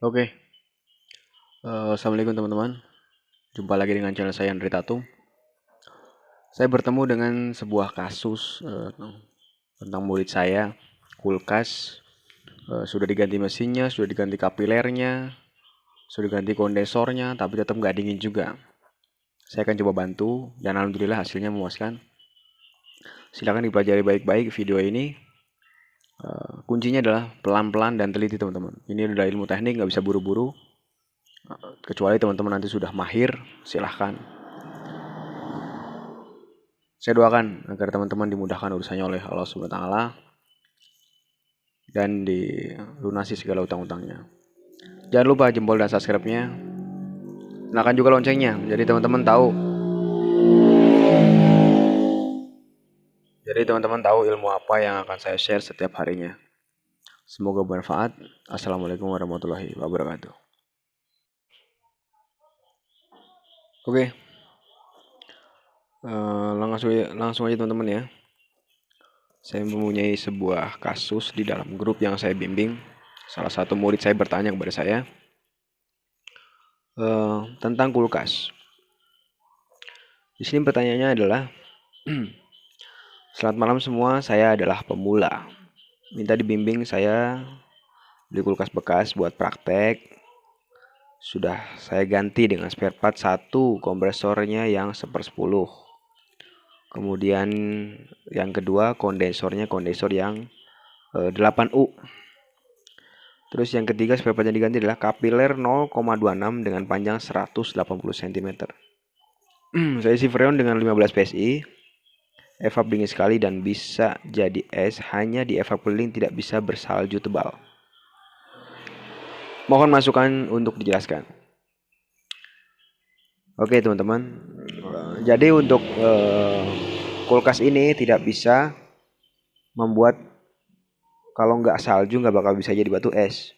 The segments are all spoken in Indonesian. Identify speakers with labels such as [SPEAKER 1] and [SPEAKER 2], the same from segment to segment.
[SPEAKER 1] Oke, Assalamualaikum teman-teman. Jumpa lagi dengan channel saya Andri Tatum. Saya bertemu dengan sebuah kasus tentang murid saya, kulkas. Sudah diganti mesinnya, sudah diganti kapilernya, sudah diganti kondensornya, tapi tetap nggak dingin juga. Saya akan coba bantu, dan alhamdulillah hasilnya memuaskan. Silahkan dipelajari baik-baik video ini. Kuncinya adalah pelan-pelan dan teliti teman-teman. Ini adalah ilmu teknik, nggak bisa buru-buru. Kecuali teman-teman nanti sudah mahir, silahkan. Saya doakan agar teman-teman dimudahkan urusannya oleh Allah SWT dan dilunasi segala utang-utangnya. Jangan lupa jempol dan subscribe-nya. Nyalakan juga loncengnya, jadi teman-teman tahu ilmu apa yang akan saya share setiap harinya. Semoga bermanfaat. Assalamualaikum warahmatullahi wabarakatuh. Oke, langsung aja teman-teman ya. Saya mempunyai sebuah kasus di dalam grup yang saya bimbing. Salah satu murid saya bertanya kepada saya tentang kulkas. Di sini pertanyaannya adalah, selamat malam semua, saya adalah pemula. Minta dibimbing saya beli kulkas bekas buat praktek. Sudah saya ganti dengan spare part 1, kompresornya yang 1/10. Kemudian yang kedua kondensor yang 8U. Terus yang ketiga spare part yang diganti adalah kapiler 0,26 dengan panjang 180 cm. Saya isi freon dengan 15 PSI. Evap dingin sekali dan bisa jadi es, hanya di evap keliling tidak bisa bersalju tebal. Mohon masukan untuk dijelaskan. Oke teman-teman, jadi untuk kulkas ini tidak bisa membuat, kalau nggak salju nggak bakal bisa jadi batu es.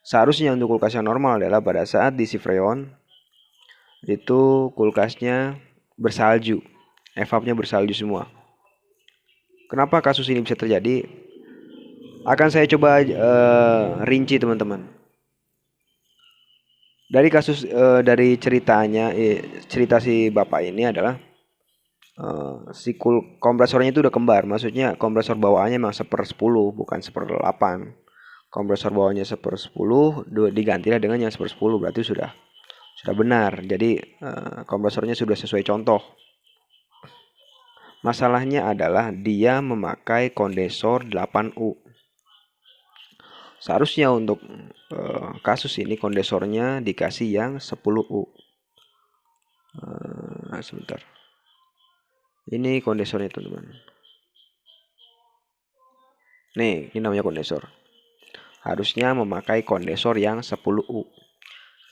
[SPEAKER 1] Seharusnya untuk kulkas yang normal adalah pada saat diisi freon itu kulkasnya bersalju, evapnya bersalju semua. Kenapa kasus ini bisa terjadi? Akan saya coba rinci teman-teman. Dari kasus dari cerita si bapak ini adalah si kompresornya itu udah kembar. Maksudnya kompresor bawaannya memang 1/10 bukan 1/8. Kompresor bawahnya 1/10 digantilah dengan yang 1/10, berarti sudah benar. Jadi kompresornya sudah sesuai contoh. Masalahnya adalah dia memakai kondensor 8U. Seharusnya untuk kasus ini kondensornya dikasih yang 10U. Sebentar. Ini kondensornya teman-teman. Nih, ini namanya kondensor. Harusnya memakai kondensor yang 10U.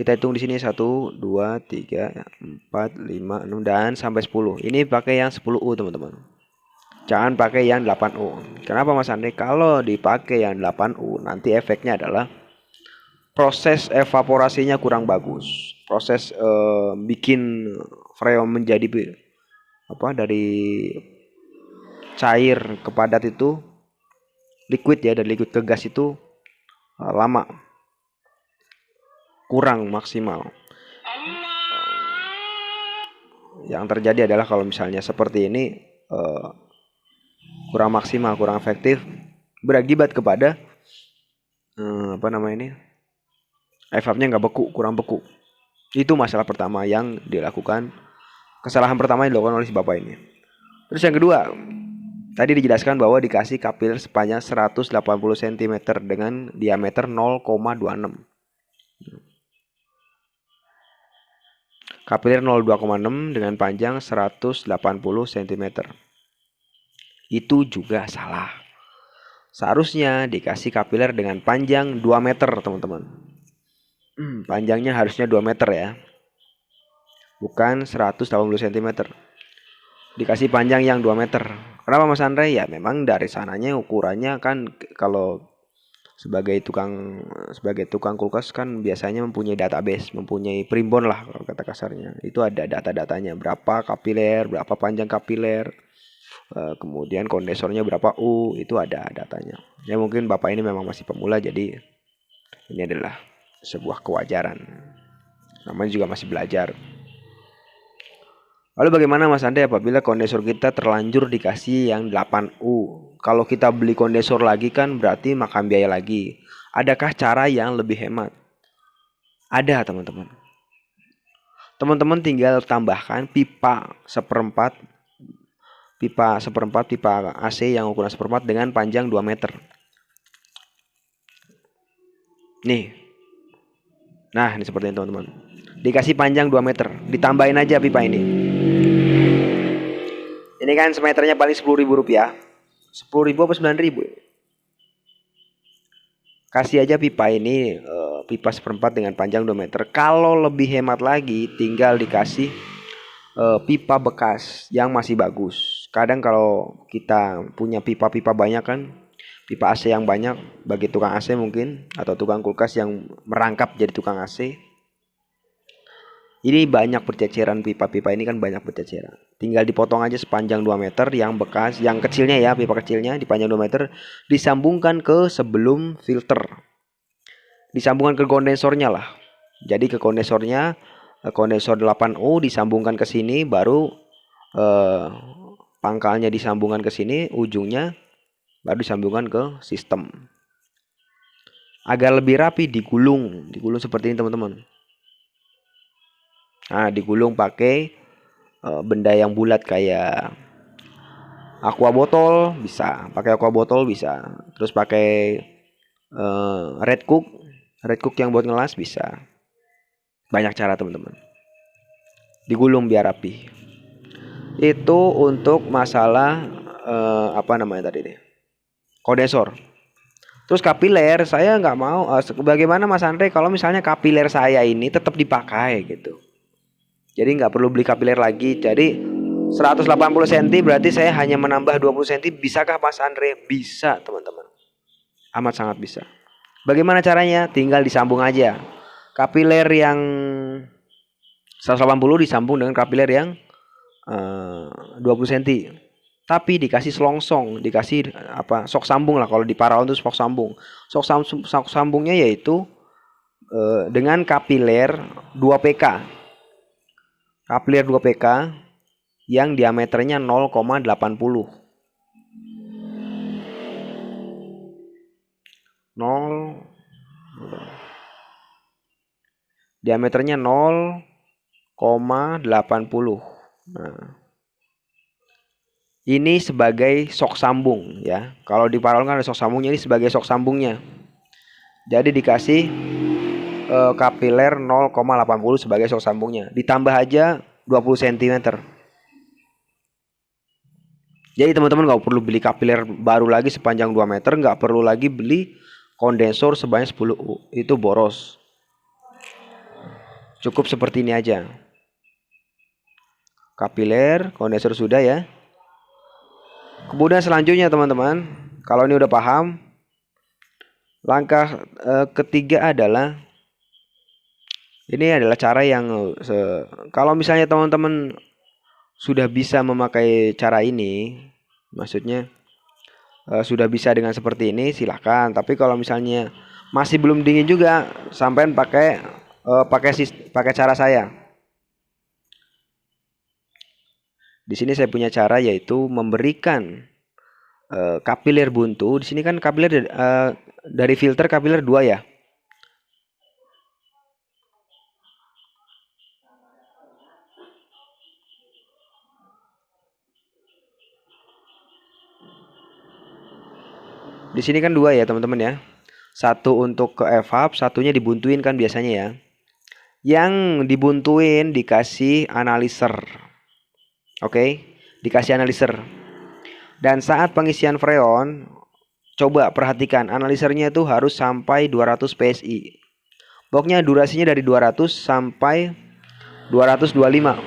[SPEAKER 1] Kita hitung di sini 1, 2, 3, 4, 5, 6 dan sampai 10. Ini pakai yang 10U teman-teman. Jangan pakai yang 8U. Kenapa Mas Andre? Kalau dipakai yang 8U, nanti efeknya adalah proses evaporasinya kurang bagus. Proses bikin freon menjadi dari cair ke padat itu, liquid ya, dari liquid ke gas itu lama, kurang maksimal. Yang terjadi adalah kalau misalnya seperti ini kurang maksimal, kurang efektif, berakibat kepada evapnya nggak beku, kurang beku. Itu masalah pertama yang dilakukan, kesalahan pertama yang dilakukan oleh si bapak ini. Terus yang kedua, tadi dijelaskan bahwa dikasih kapiler sepanjang 180 cm dengan diameter 0,26. Kapiler 0,26 dengan panjang 180 cm. Itu juga salah. Seharusnya dikasih kapiler dengan panjang 2 meter teman-teman. Panjangnya harusnya 2 meter ya, bukan 180 cm. Dikasih panjang yang 2 meter. Kenapa Mas Andre? Ya memang dari sananya ukurannya kan, kalau sebagai tukang kulkas kan biasanya mempunyai database, mempunyai primbon lah kalau kata kasarnya. Itu ada data-datanya, berapa kapiler, berapa panjang kapiler, kemudian kondensornya berapa U, itu ada datanya. Ya mungkin bapak ini memang masih pemula, jadi ini adalah sebuah kewajaran. Namanya juga masih belajar. Lalu bagaimana Mas Andre apabila kondensor kita terlanjur dikasih yang 8U? Kalau kita beli kondensor lagi kan berarti makan biaya lagi. Adakah cara yang lebih hemat? Ada teman-teman. Teman-teman tinggal tambahkan pipa seperempat pipa AC yang ukuran seperempat dengan panjang 2 meter. Nih. Nah, ini seperti ini teman-teman. Dikasih panjang 2 meter. Ditambahin aja pipa ini. Ini kan semeternya paling 10.000 rupiah. 10.000 apa 9.000? Kasih aja pipa ini, pipa seperempat dengan panjang 2 meter. Kalau lebih hemat lagi, tinggal dikasih pipa bekas yang masih bagus. Kadang kalau kita punya pipa-pipa banyak kan, pipa AC yang banyak, bagi tukang AC mungkin, atau tukang kulkas yang merangkap jadi tukang AC. Ini banyak berceceran, pipa-pipa ini kan banyak berceceran. Tinggal dipotong aja sepanjang 2 meter yang bekas, yang kecilnya ya, pipa kecilnya dipanjang 2 meter, disambungkan ke sebelum filter. Disambungkan ke kondensornya lah. Jadi ke kondensornya, kondensor 8U disambungkan ke sini, baru pangkalnya disambungkan ke sini, ujungnya baru disambungkan ke sistem. Agar lebih rapi digulung seperti ini teman-teman. Nah, digulung pakai benda yang bulat kayak aqua botol bisa, terus pakai red cook yang buat ngelas bisa. Banyak cara teman-teman. Digulung biar rapi. Itu untuk masalah apa namanya tadi deh, kondensor. Terus kapiler, saya nggak mau. Bagaimana Mas Andre kalau misalnya kapiler saya ini tetap dipakai gitu? Jadi nggak perlu beli kapiler lagi. Jadi 180 cm berarti saya hanya menambah 20 cm. Bisakah Mas Andre? Bisa teman-teman. Amat sangat bisa. Bagaimana caranya? Tinggal disambung aja. Kapiler yang 180 disambung dengan kapiler yang 20 cm. Tapi dikasih selongsong, dikasih sok sambung lah. Kalau di paralon itu sok sambung. Sok sambungnya yaitu dengan kapiler 2 PK. Kapiler 2 PK yang diameternya 0,80. Diameternya 0,80. Nah, ini sebagai sok sambung ya. Kalau di paralon kan ada sok sambungnya, ini sebagai sok sambungnya. Jadi dikasih kapiler 0,80 sebagai sok sambungnya. Ditambah aja 20 cm. Jadi teman-teman nggak perlu beli kapiler baru lagi sepanjang 2 meter. Nggak perlu lagi beli kondensor sebanyak 10U. Itu boros. Cukup seperti ini aja. Kapiler, kondensor sudah ya. Kemudian selanjutnya teman-teman, kalau ini udah paham, langkah ketiga adalah ini adalah cara yang kalau misalnya teman-teman sudah bisa memakai cara ini, maksudnya sudah bisa dengan seperti ini, silahkan. Tapi kalau misalnya masih belum dingin juga, sampean pakai cara saya. Di sini saya punya cara yaitu memberikan kapiler buntu. Di sini kan kapiler dari filter kapiler 2 ya. Di sini kan 2 ya teman-teman ya. Satu untuk ke evap, satunya dibuntuin kan biasanya ya. Yang dibuntuin dikasih analyzer. Oke, dikasih analyzer. Dan saat pengisian freon, coba perhatikan analyzernya itu harus sampai 200 PSI. Pokoknya durasinya dari 200 sampai 225.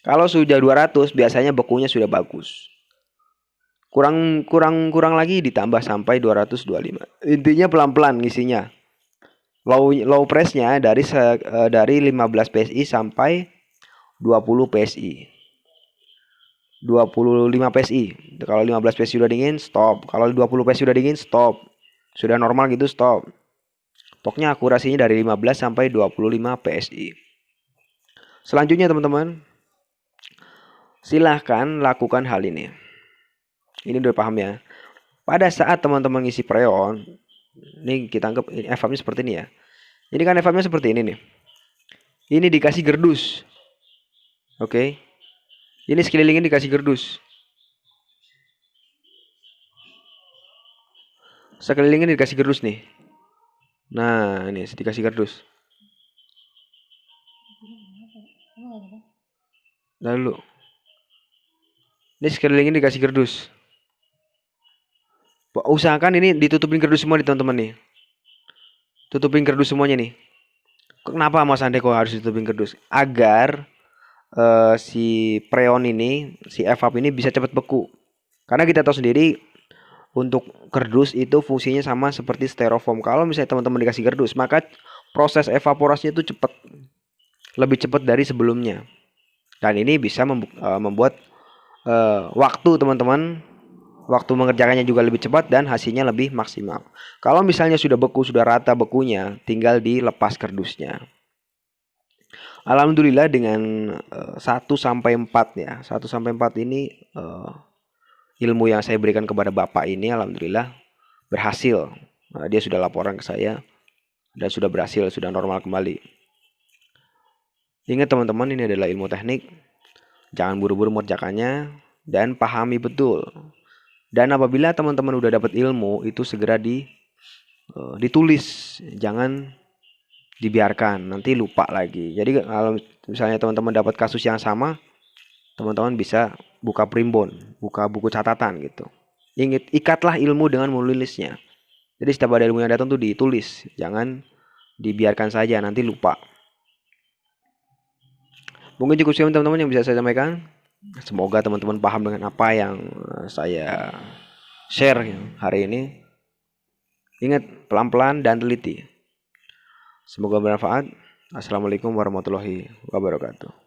[SPEAKER 1] Kalau sudah 200 biasanya bekunya sudah bagus. Kurang lagi ditambah sampai 225. Intinya pelan-pelan ngisinya. Low pressnya dari 15 PSI sampai 20 PSI. 25 PSI. Kalau 15 PSI sudah dingin, stop. Kalau 20 PSI sudah dingin, stop. Sudah normal gitu, stop. Pokoknya akurasinya dari 15 sampai 25 PSI. Selanjutnya teman-teman, silahkan lakukan hal ini. Ini udah paham ya. Pada saat teman-teman ngisi preon, ini kita anggap EVAP-nya seperti ini ya. Ini kan EVAP-nya seperti ini nih. Ini dikasih gerdus. Oke. Ini sekelilingnya dikasih gerdus. Sekelilingnya dikasih gerdus nih. Nah, ini dikasih gerdus. Lalu ini sekelilingnya dikasih gerdus. Usahakan ini ditutupin gerdus semua nih teman-teman nih. Tutupin gerdus semuanya nih. Kenapa Mas Ande kok harus ditutupin gerdus? Agar si preon ini, si EVAP ini bisa cepat beku. Karena kita tahu sendiri untuk gerdus itu fungsinya sama seperti styrofoam. Kalau misalnya teman-teman dikasih gerdus, maka proses evaporasinya itu cepat. Lebih cepat dari sebelumnya. Dan ini bisa membuat waktu teman-teman, waktu mengerjakannya juga lebih cepat dan hasilnya lebih maksimal. Kalau misalnya sudah beku, sudah rata bekunya, tinggal dilepas gerdusnya. Alhamdulillah dengan 1 sampai 4 ya. 1 sampai 4 ini ilmu yang saya berikan kepada Bapak ini alhamdulillah berhasil. Dia sudah laporan ke saya dan sudah berhasil, sudah normal kembali. Ingat teman-teman, ini adalah ilmu teknik. Jangan buru-buru mengerjakannya dan pahami betul. Dan apabila teman-teman udah dapat ilmu, itu segera ditulis. Jangan dibiarkan, nanti lupa lagi. Jadi kalau misalnya teman-teman dapat kasus yang sama, teman-teman bisa buka primbon, buka buku catatan gitu. Ingat, ikatlah ilmu dengan menulisnya. Jadi setiap ada ilmu yang datang tuh ditulis, jangan dibiarkan saja, nanti lupa. Mungkin cukup sekian teman-teman yang bisa saya sampaikan. Semoga teman-teman paham dengan apa yang saya share hari ini. Ingat, pelan-pelan dan teliti. Semoga bermanfaat. Assalamualaikum warahmatullahi wabarakatuh.